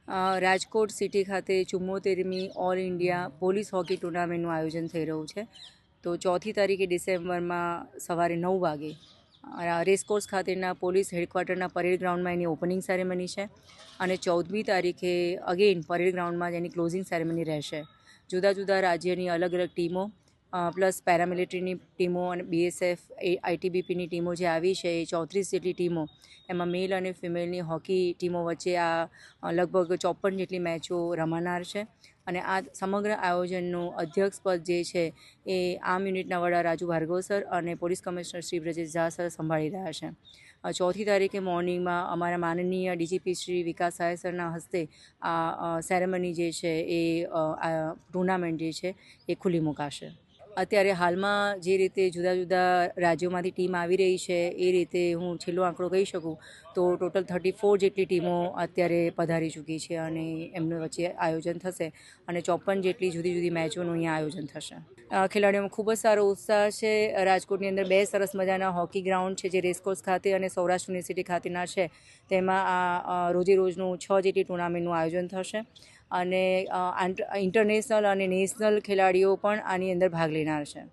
Rajkot city ખાતે 74મી all India police hockey ટુર્નામેન્ટનું આયોજન થઈ રહ્યું છે. તો 4મી તારીખે ડિસેમ્બરમાં સવારે 9 વાગે રેસકોર્સ ખાતેના પોલીસ હેડક્વાર્ટરના પરેડ ગ્રાઉન્ડમાં એની ઓપનિંગ સેરેમની છે અને 14મી તારીખે અગેન પરેડ ગ્રાઉન્ડમાં જ એની ક્લોઝિંગ સેરેમની રહેશે. જુદા જુદા રાજ્યની અલગ અલગ ટીમો પ્લસ પેરામિલિટરીની ટીમો અને બીએસએફ આઈટીબીપીની ટીમો જે આવી છે એ 34 જેટલી ટીમો, એમાં મેલ અને ફિમેલની હોકી ટીમો વચ્ચે આ લગભગ 54 જેટલી મેચો રમાનાર છે. અને આ સમગ્ર આયોજનનું અધ્યક્ષપદ જે છે એ આર્મ યુનિટના વડા રાજુ ભાર્ગવ સર અને police commissioner Shri Brajesh Jha sir સંભાળી રહ્યા છે. 4મી તારીખે મોર્નિંગમાં અમારા માનનીય ડીજીપી શ્રી વિકાસ સહાય સરના હસ્તે આ સેરેમની જે છે એ ટુર્નામેન્ટ જે છે એ ખુલ્લી મુકાશે. અત્યારે હાલમાં જે રીતે જુદા જુદા રાજ્યોમાંથી ટીમ આવી રહી છે એ રીતે હું છેલ્લો આંકડો કહી શકું તો ટોટલ 34 જેટલી ટીમો અત્યારે પધારી ચૂકી છે અને એમની વચ્ચે આયોજન થશે અને 54 જેટલી જુદી જુદી મેચોનું અહીંયા આયોજન થશે. ખેલાડીઓમાં ખૂબ જ સારો ઉત્સાહ છે. રાજકોટની અંદર 2 સરસ મજાના હોકી ગ્રાઉન્ડ છે જે રેસકોર્સ ખાતે અને સૌરાષ્ટ્ર યુનિવર્સિટી ખાતેના છે. તેમાં આ રોજે રોજનું 6 જેટલી ટુર્નામેન્ટનું આયોજન થશે અને ઇન્ટરનેશનલ અને નેશનલ ખેલાડીઓ પણ આની અંદર ભાગ લેનાર છે.